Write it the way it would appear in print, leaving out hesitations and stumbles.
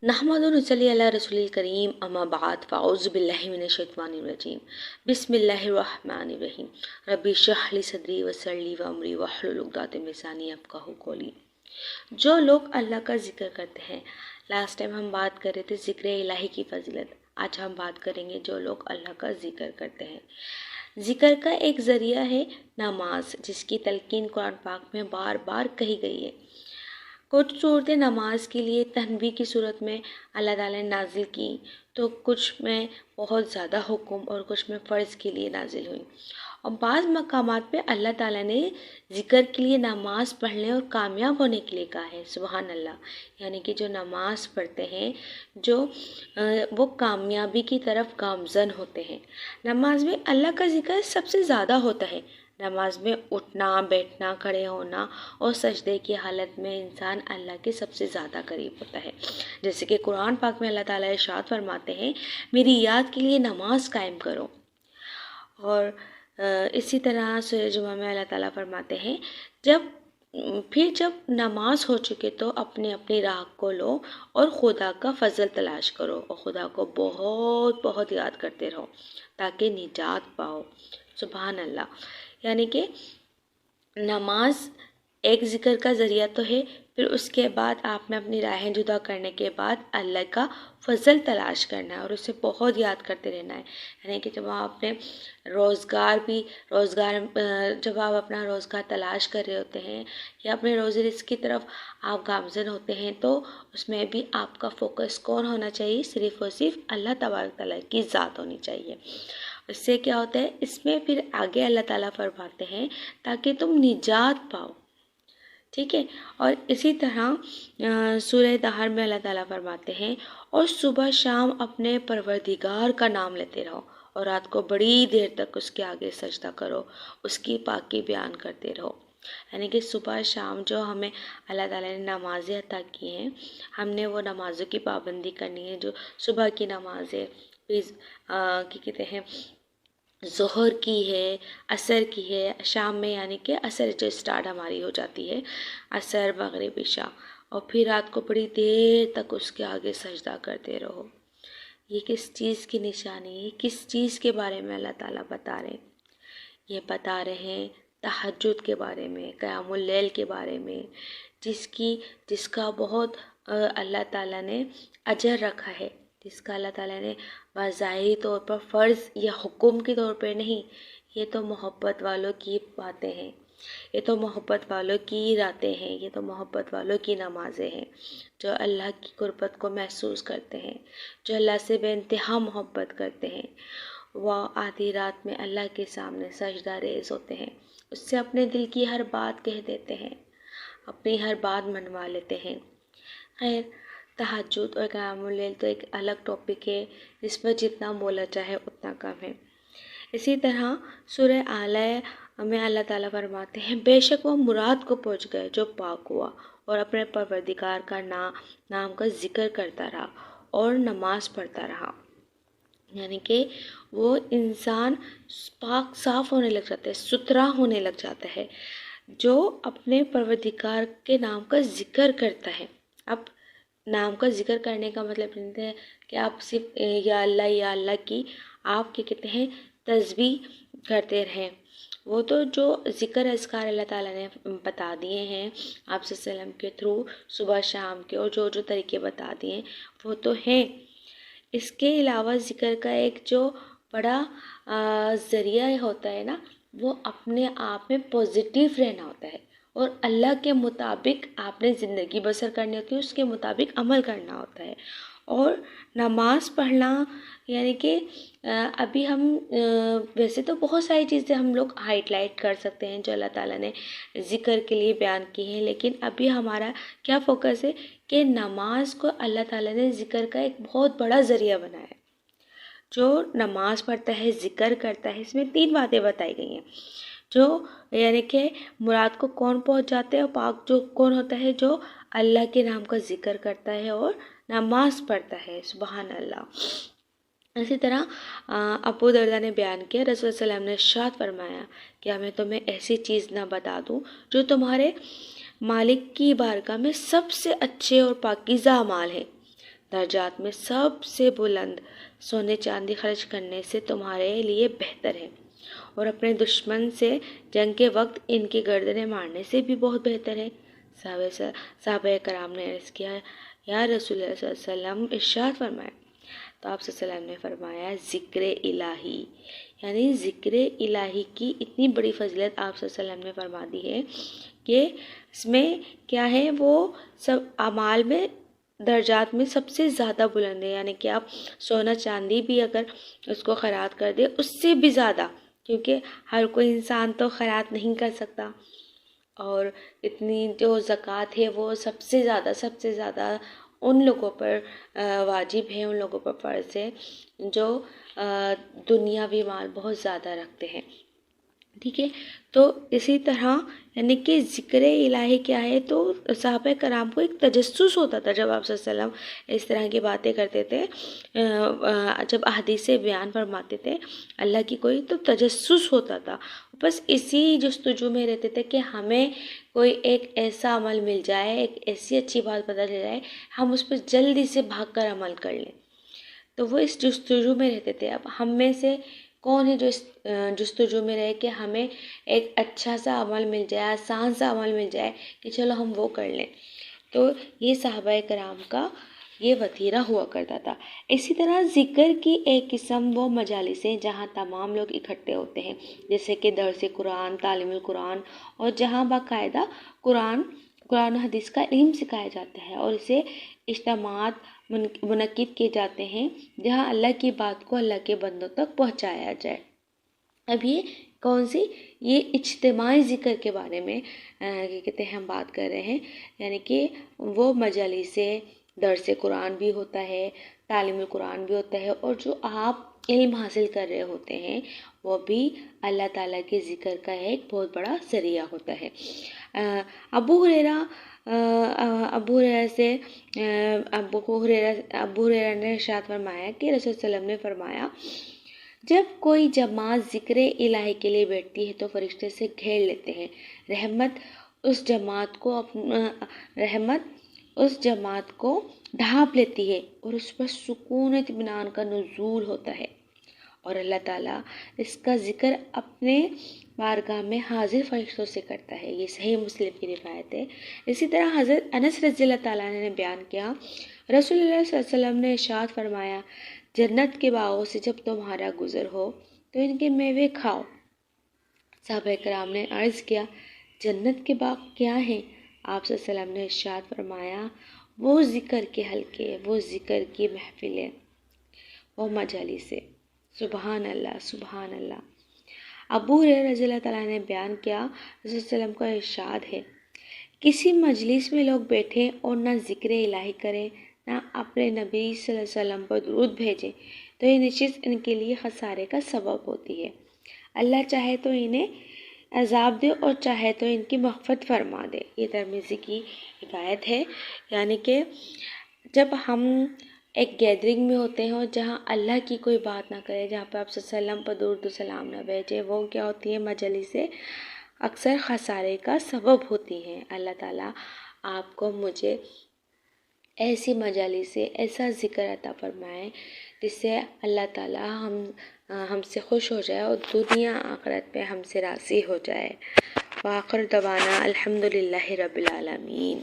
نحمد و نصلی علی رسول الکریم اما بعد فاعوذ باللہ من الشیطان الرجیم بسم اللہ الرحمن الرحیم رب اشرح لی صدری ویسر لی امری واحلل عقدۃ من لسانی یفقہوا قولی۔ جو لوگ اللہ کا ذکر کرتے ہیں، لاسٹ ٹائم ہم بات کر رہے تھے ذکر الہی کی فضیلت، آج ہم بات کریں گے جو لوگ اللہ کا ذکر کرتے ہیں۔ ذکر کا ایک ذریعہ ہے نماز، جس کی تلقین قرآن پاک میں بار بار کہی گئی ہے۔ کچھ صورتیں نماز کے لیے تنبیہ کی صورت میں اللہ تعالیٰ نے نازل کی، تو کچھ میں بہت زیادہ حکم اور کچھ میں فرض کے لیے نازل ہوئی، اور بعض مقامات پہ اللہ تعالیٰ نے ذکر کے لیے نماز پڑھنے اور کامیاب ہونے کے لیے کہا ہے۔ سبحان اللہ، یعنی کہ جو نماز پڑھتے ہیں وہ کامیابی کی طرف گامزن ہوتے ہیں۔ نماز میں اللہ کا ذکر سب سے زیادہ ہوتا ہے۔ نماز میں اٹھنا، بیٹھنا، کھڑے ہونا اور سجدے کی حالت میں انسان اللہ کے سب سے زیادہ قریب ہوتا ہے۔ جیسے کہ قرآن پاک میں اللہ تعالیٰ ارشاد فرماتے ہیں، میری یاد کے لیے نماز قائم کرو۔ اور اسی طرح سورہ جمعہ میں اللہ تعالیٰ فرماتے ہیں، جب نماز ہو چکے تو اپنی اپنی راہ کو لو اور خدا کا فضل تلاش کرو، اور خدا کو بہت بہت یاد کرتے رہو تاکہ نجات پاؤ۔ سبحان اللہ، یعنی کہ نماز ایک ذکر کا ذریعہ تو ہے، پھر اس کے بعد آپ نے اپنی راہیں جدا کرنے کے بعد اللہ کا فضل تلاش کرنا ہے اور اسے بہت یاد کرتے رہنا ہے۔ یعنی کہ جب آپ اپنے جب آپ اپنا روزگار تلاش کر رہے ہوتے ہیں یا اپنے روزی رزق کی طرف آپ گامزن ہوتے ہیں، تو اس میں بھی آپ کا فوکس کون ہونا چاہیے؟ صرف اور صرف اللہ تبارک تعالیٰ کی ذات ہونی چاہیے۔ اس سے کیا ہوتا ہے؟ اس میں پھر آگے اللہ تعالیٰ فرماتے ہیں تاکہ تم نجات پاؤ، ٹھیک ہے۔ اور اسی طرح سورہ دہر میں اللہ تعالیٰ فرماتے ہیں، اور صبح شام اپنے پروردگار کا نام لیتے رہو، اور رات کو بڑی دیر تک اس کے آگے سجدہ کرو، اس کی پاکی بیان کرتے رہو۔ یعنی کہ صبح شام جو ہمیں اللہ تعالیٰ نے نمازیں عطا کی ہیں، ہم نے وہ نمازوں کی پابندی کرنی ہے۔ جو صبح کی نماز ہے، پھر کہتے ہیں ظہر کی ہے، عصر کی ہے، شام میں یعنی کہ عصر جو سٹارٹ ہماری ہو جاتی ہے، عصر، مغرب، عشاء، اور پھر رات کو بڑی دیر تک اس کے آگے سجدہ کرتے رہو۔ یہ کس چیز کی نشانی ہے؟ کس چیز کے بارے میں اللہ تعالیٰ بتا رہے ہیں؟ یہ بتا رہے ہیں تہجد کے بارے میں، قیام اللیل کے بارے میں، جس کا بہت اللہ تعالیٰ نے اجر رکھا ہے، جس کا اللہ تعالیٰ نے بظاہری طور پر فرض یا حکم کے طور پر نہیں، یہ تو محبت والوں کی باتیں ہیں، یہ تو محبت والوں کی راتیں ہیں، یہ تو محبت والوں کی نمازیں ہیں، جو اللہ کی قربت کو محسوس کرتے ہیں، جو اللہ سے بے انتہا محبت کرتے ہیں، وہ آدھی رات میں اللہ کے سامنے سجدہ ریز ہوتے ہیں، اس سے اپنے دل کی ہر بات کہہ دیتے ہیں، اپنی ہر بات منوا لیتے ہیں۔ خیر، تہجد اور قیام اللیل تو ایک الگ ٹاپک ہے، جس میں جتنا بولا چاہے اتنا کم ہے۔ اسی طرح سورہ اعلیٰ میں اللہ تعالیٰ فرماتے ہیں، بے شک وہ مراد کو پہنچ گئے جو پاک ہوا اور اپنے پروردگار کا نام کا ذکر کرتا رہا اور نماز پڑھتا رہا۔ یعنی کہ وہ انسان پاک صاف ہونے لگ جاتا ہے، ستھرا ہونے لگ جاتا ہے، جو اپنے پروردگار کے نام کا ذکر کرتا ہے۔ اب نام کا ذکر کرنے کا مطلب نہیں ہے کہ آپ صرف یا اللہ کی آپ کیا کہتے ہیں تسبیح کرتے رہیں۔ وہ تو جو ذکر اذکار اللہ تعالیٰ نے بتا دیے ہیں آپ صلی اللہ علیہ وسلم کے تھرو، صبح شام کے، اور جو طریقے بتا دیے ہیں وہ تو ہیں۔ اس کے علاوہ ذکر کا ایک جو بڑا ذریعہ ہوتا ہے نا، وہ اپنے آپ میں پازیٹیو رہنا ہوتا ہے، اور اللہ کے مطابق آپ نے زندگی بسر کرنی ہوتی ہے، اس کے مطابق عمل کرنا ہوتا ہے۔ اور نماز پڑھنا یعنی کہ ابھی ہم ویسے تو بہت ساری چیزیں ہم لوگ ہائٹ لائٹ کر سکتے ہیں جو اللہ تعالیٰ نے ذکر کے لیے بیان کی ہیں، لیکن ابھی ہمارا کیا فوکس ہے کہ نماز کو اللہ تعالیٰ نے ذکر کا ایک بہت بڑا ذریعہ بنایا ہے۔ جو نماز پڑھتا ہے، ذکر کرتا ہے، اس میں 3 باتیں بتائی گئی ہیں، جو یعنی کہ مراد کو کون پہنچ جاتے ہیں، اور پاک جو کون ہوتا ہے؟ جو اللہ کے نام کا ذکر کرتا ہے اور نماز پڑھتا ہے۔ سبحان اللہ۔ اسی طرح ابو درداء نے بیان کیا، رسول صلی اللہ علیہ وسلم نے ارشاد فرمایا کہ ہمیں تمہیں ایسی چیز نہ بتا دوں جو تمہارے مالک کی بارگاہ میں سب سے اچھے اور پاکیزہ اعمال ہیں، درجات میں سب سے بلند سونے چاندی خرچ کرنے سے تمہارے لیے بہتر ہے، اور اپنے دشمن سے جنگ کے وقت ان کی گردنیں مارنے سے بھی بہت بہتر ہے۔ صحابہ کرام نے عرض کیا، یا رسول اللہ صلی اللہ علیہ وسلم، ارشاد فرمائے۔ تو آپ صلی اللہ علیہ وسلم نے فرمایا، ذکر الہی، یعنی ذکر الہی کی اتنی بڑی فضیلت آپ صلی اللہ علیہ وسلم نے فرما دی ہے کہ اس میں کیا ہے، وہ سب اعمال میں درجات میں سب سے زیادہ بلند ہے، یعنی کہ آپ سونا چاندی بھی اگر اس کو خیرات کر دے اس سے بھی زیادہ، کیونکہ ہر کوئی انسان تو خیرات نہیں کر سکتا، اور اتنی جو زکوٰۃ ہے وہ سب سے زیادہ ان لوگوں پر واجب ہے، ان لوگوں پر فرض ہے جو دنیاوی مال بہت زیادہ رکھتے ہیں، ٹھیک ہے۔ تو اسی طرح یعنی کہ ذکر الہی کیا ہے، تو صحابہ کرام کو ایک تجسس ہوتا تھا جب آپ صلی اللہ علیہ وسلم اس طرح کی باتیں کرتے تھے، جب احادیث بیان فرماتے تھے اللہ کی کوئی، تو تجسس ہوتا تھا، بس اسی جستجو میں رہتے تھے کہ ہمیں کوئی ایک ایسا عمل مل جائے، ایک ایسی اچھی بات پتہ چل جائے، ہم اس پر جلدی سے بھاگ کر عمل کر لیں۔ تو وہ اس جستجو میں رہتے تھے۔ اب ہم میں سے کون ہے جو اس جستجو میں رہے کہ ہمیں ایک اچھا سا عمل مل جائے، آسان سا عمل مل جائے کہ چلو ہم وہ کر لیں۔ تو یہ صحابہ کرام کا یہ وتیرہ ہوا کرتا تھا۔ اسی طرح ذکر کی ایک قسم وہ مجالس ہیں جہاں تمام لوگ اکٹھے ہوتے ہیں، جیسے کہ درس قرآن، تعلیم القرآن، اور جہاں باقاعدہ قرآن و حدیث کا علم سکھایا جاتا ہے، اور اسے اجتماعات منعقد کیے جاتے ہیں جہاں اللہ کی بات کو اللہ کے بندوں تک پہنچایا جائے۔ اب یہ کون سی، یہ اجتماعی ذکر کے بارے میں کہتے ہیں ہم بات کر رہے ہیں، یعنی کہ وہ مجالس درس قرآن بھی ہوتا ہے، تعلیم القرآن بھی ہوتا ہے، اور جو آپ علم حاصل کر رہے ہوتے ہیں وہ بھی اللہ تعالیٰ کے ذکر کا ایک بہت بڑا ذریعہ ہوتا ہے۔ ابو ہریرہ نے ارشاد فرمایا کہ رسول صلی اللہ علیہ وسلم نے فرمایا، جب کوئی جماعت ذکر الہی کے لیے بیٹھتی ہے تو فرشتے سے گھیر لیتے ہیں، رحمت اس جماعت کو ڈھانپ لیتی ہے، اور اس پر سکون اطمینان کا نزول ہوتا ہے، اور اللہ تعالیٰ اس کا ذکر اپنے بارگاہ میں حاضر فرشتوں سے کرتا ہے۔ یہ صحیح مسلم کی روایت ہے۔ اسی طرح حضرت انس رضی اللہ تعالیٰ عنہ نے بیان کیا، رسول اللہ صلی اللہ علیہ وسلم نے ارشاد فرمایا، جنت کے باغوں سے جب تمہارا گزر ہو تو ان کے میوے کھاؤ۔ صحابہ کرام نے عرض کیا، جنت کے باغ کیا ہیں؟ آپ صلی اللہ علیہ وسلم نے ارشاد فرمایا، وہ ذکر کے حلقے، وہ ذکر کی محفلیں، وہ مجالس۔ سبحان اللہ، سبحان اللہ۔ ابو ہریرہ رضی اللہ تعالیٰ نے بیان کیا، رسول صلی اللہ علیہ وسلم کا ارشاد ہے، کسی مجلس میں لوگ بیٹھے اور نہ ذکر الہی کریں، نہ اپنے نبی صلی اللہ علیہ وسلم پر درود بھیجیں، تو یہ نشست ان کے لیے خسارے کا سبب ہوتی ہے۔ اللہ چاہے تو انہیں عذاب دے اور چاہے تو ان کی مغفرت فرما دے۔ یہ ترمذی کی روایت ہے، یعنی کہ جب ہم ایک گیدرنگ میں ہوتے ہیں اور جہاں اللہ کی کوئی بات نہ کرے، جہاں پہ آپ صلی اللہ علیہ وسلم پر درود و سلام نہ بھیجے، وہ کیا ہوتی ہے، مجلس اکثر خسارے کا سبب ہوتی ہیں۔ اللہ تعالیٰ آپ کو مجھے ایسی مجالس سے ایسا ذکر عطا فرمائے جس سے اللہ تعالیٰ ہم سے خوش ہو جائے اور دنیا آخرت پہ ہم سے راضی ہو جائے۔ وآخر دعوانا الحمدللہ رب العالمین۔